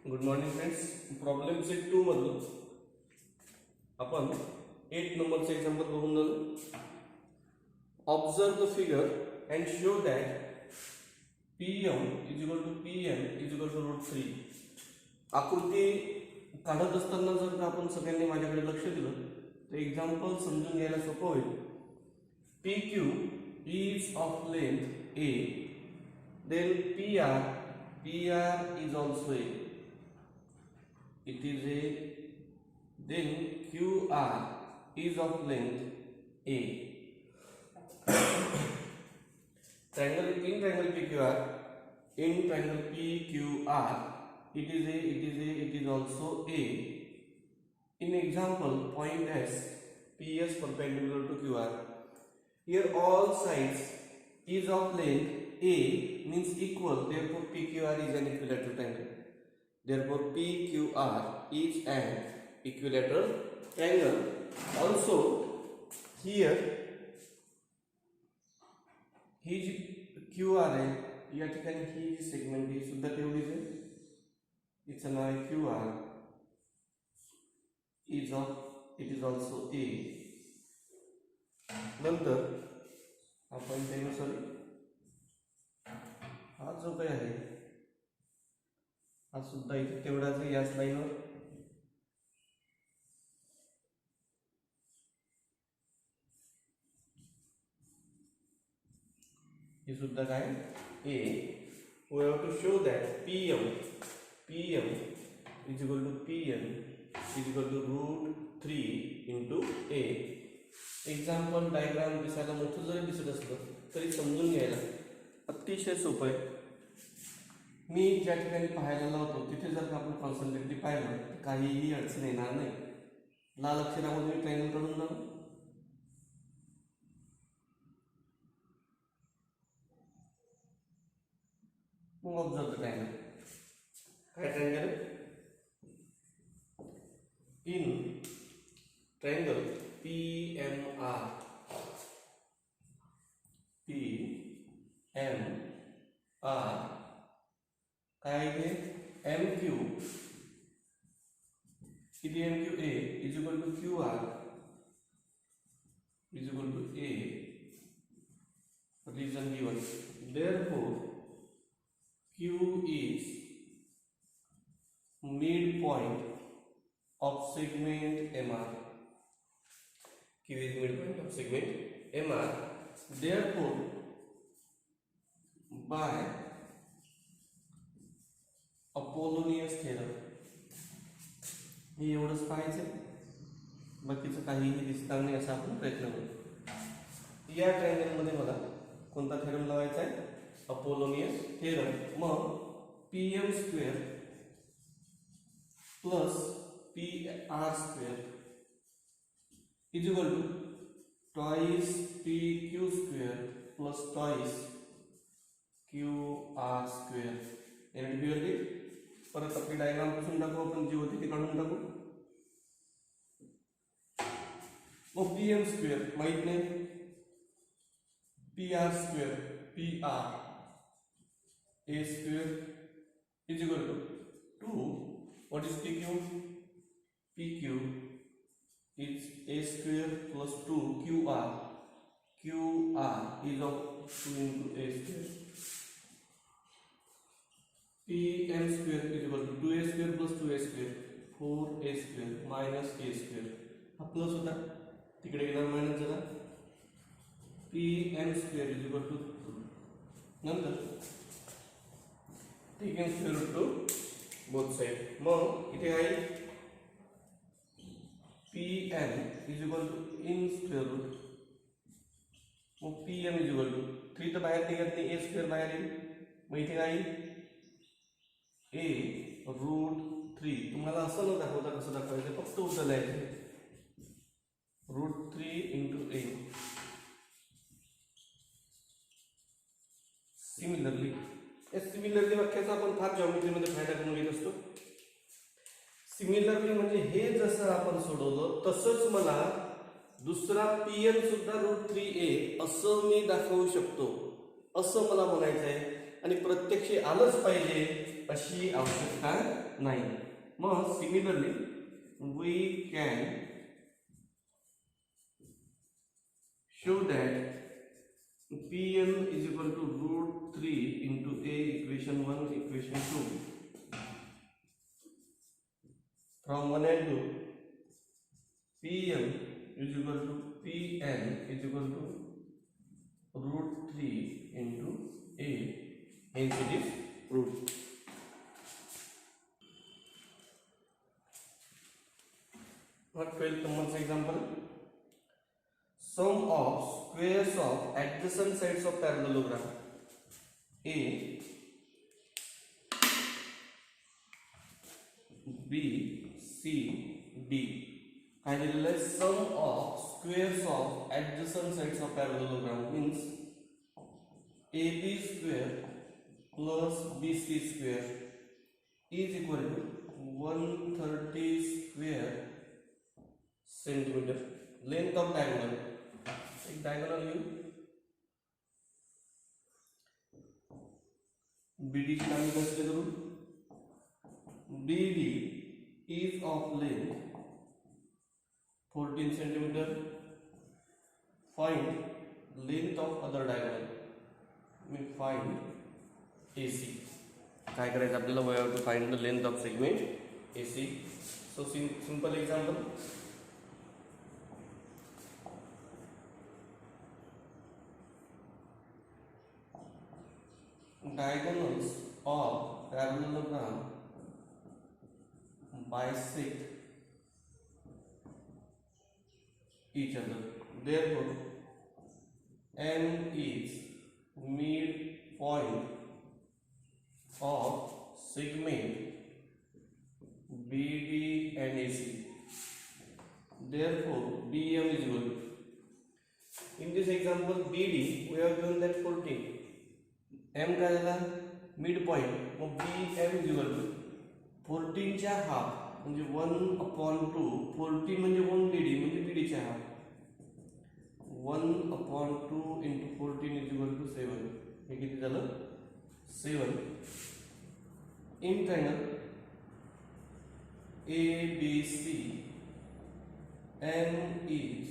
Good morning friends. Problem set 2 मधून आपण 8 नंबरचा एक्झाम्पल बघून झालो. Observe the figure and show that PM is equal to PM is equal to √3. आकृती काढत असताना जर का आपण सगळ्यांनी माझ्याकडे लक्ष दिलं तर एक्झाम्पल समजून घ्यायला सोपं होईल. PQ is of length A, then PR is also A. It is A. Then QR is of length A. triangle PQR, in triangle PQR, it is A, it is A, it is also A. In example, point S, PS perpendicular to QR. Here all sides is of length A means equal, therefore PQR is an equilateral triangle. Therefore PQR is an equilateral triangle. Also here he ji QR आहे या ठिकाणी ही जी segment ही सुद्धा तेवढीच आहे. हिचं नाव आहे QR. It is also A. नंतर आपण त्यानुसार हा जो काही आहे हा सुद्धा इथे तेवढाच आहे याच लाईनवर. हे सुद्धा काय A. We have to show that PM is equal to PM is equal to √3 into A. Example diagram दिसायला मोठं जरी दिसत असलं तरी समजून घ्यायला अतिशय सोपं आहे. मी ज्या ठिकाणी पाहायला लावतो तिथे जर का आपण कॉन्सन्ट्रेटली पाहिलं तर काहीही अडचण येणार नाही. लाल अक्षरामध्ये मी ट्रायंगल काढून जाऊ. मग ऑब्झर्व ट्रायंगल. काय ट्रायंगल? इन ट्रायंगल PMR काय आहे? MQ किती MQ A is equal to QR is equal to A. Reason given. Therefore Q is midpoint of segment MR. Q is midpoint of segment MR. Therefore, by Apollonius theorem, हे एवढंच पाहायचं, बाकीचं काहीही दिसणार नाही असा आपण प्रयत्न करू. या ट्रायंगलमध्ये मला कोणता थेरम लावायचा आहे? Apollonius theorem. Mug PM² plus PR² is equal to twice PQ² plus twice QR². एवढी क्लिअरली. परत आपली डायग्राम पासून टाकू, आपण जी होती ती काढून टाकू. मग PM² माहित नाही, PR² A² is equal to 2. what is PQ? PQ is A² plus 2 QR. QR is of 2 into A². PM² is equal to 2A² plus 2A², 4A² minus A². हा प्लस होता तिकडे गेला मायनस झाला. PM² is equal to 2. नंतर taken square root to both side. मग इथे आहे PM is equal to in square root. Mug PM is equal to 3 तर बाहेर निघत नाही, A² बाहेर येईल. मग इथे आहे A √3. तुम्हाला असं न दाखवता कसं दाखवायचं, फक्त उचलायचं √3 into A. सिमिलरली वाक्याचा आपण फार जॉमेट्रीमध्ये फायदा करून घेत असतो. सिमिलरली म्हणजे हे जसं आपण सोडवलं तसंच मला दुसरा PM सुद्धा √3A असं मी दाखवू शकतो, असं मला म्हणायचं आहे. आणि प्रत्यक्षी आलंच पाहिजे अशी आवश्यकता नाही. मग similarly we can show that Pm is equal to root 3 into A equation 1 equation 2 from 1 and 2. Pm is equal to Pn is equal to root 3 into A, hence it is root. What 12th number example? Sum of squares of adjacent sides of parallelogram A, B, C, D. काय दिलेलं आहे? Sum of squares of adjacent sides of parallelogram means AB square plus BC square is equal to 130 square centimeter. Length of diagonal. एक diagonal लिहू. BD ची लांबी कशी करू? BD is of length 14 centimeter. Find length of other diagonal. We find AC. काय करायचं आपल्याला? We have to find the length of segment AC. So simple example. Diagonals of parallelogram bisect each other. Therefore, M is midpoint of segment BD and AC. Therefore, BM is equal to. In this example, BD we have given that 14. M काय झाला? Mid point. मग BM is equal to 14 च्या half म्हणजे 1/2. 14 म्हणजे 1 BD म्हणजे BD च्या हाफ. 1/2 into 14 is equal to 7. हे किती झालं? 7. In triangle ABC M is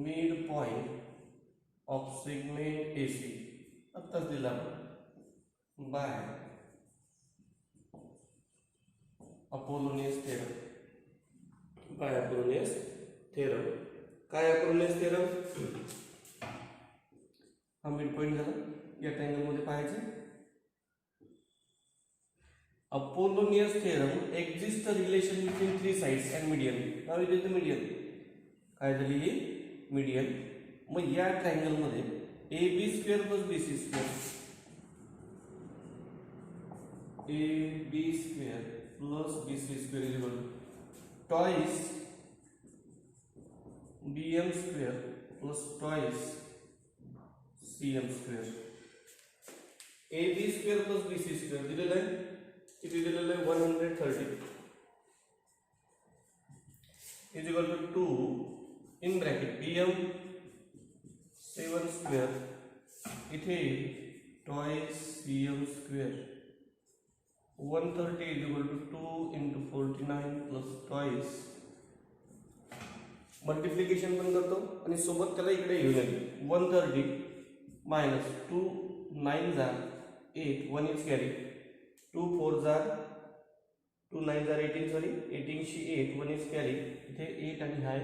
midpoint of segment AC. आत्ताच दिला by Apollonius theorem. By Apollonius theorem. काय अपोलोनियस थेरम? हा मिड पॉइंट झाला. या ट्रायंगल मध्ये पाहायचं. Apollonius theorem exists a relation between three sides and median. Now it is the median. काय झाली ही? median. मग या ट्रायंगल मध्ये AB square plus BC square, AB square plus BC square is equal to twice BM square plus twice CM square. AB square plus BC square दिलेलं आहे. किती दिलेलं आहे? 130 is equal to 2 in bracket BM 7 square इथे twice CM square. 130 is equal to 2 into 49 plus twice. Multiplication पण करतो आणि सोबत त्याला इकडे घेऊन येतो. 130 minus 2 9 जा 8 1 is carry. 2 4 jar 2 9 jar 18 sorry 18 she 8 1 is carry. इथे 8 आणि हाय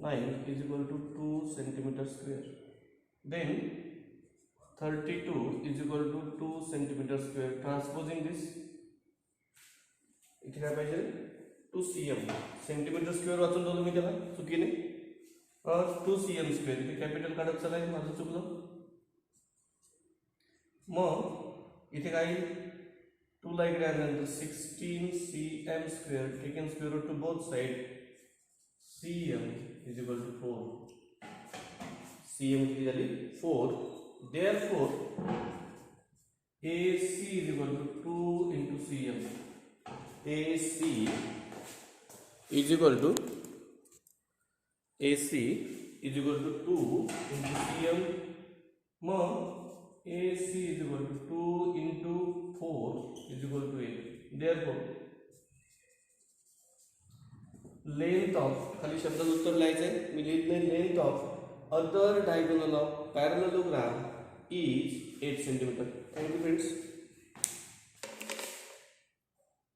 9 is equal to 2 centimeter square. Then 32 is equal to 2 centimeter square. Transposing this इथे काय पाहिजे? 2 cm. सेंटीमीटर स्क्वेअर वाचून ठेवलं मी त्याला चुकीने. 2 cm स्क्वेअर इथे कॅपिटल काढत चालाय, माझं चुकलं. मग इथे काय 2 ला इकडे आणल्यानंतर 16 cm square taken square root to both side. cm is equal to 4. cm किती झाली? 4. Therefore AC is equal to 2 into cm. AC is equal to 2 into cm. Mug AC is equal to 2 into 4 is equal to 8. Therefore length of खाली शब्दात उत्तर लिहायचं आहे मी लिहित नाही length of other diagonal of parallelogram is 8 centimetre. Thank you friends.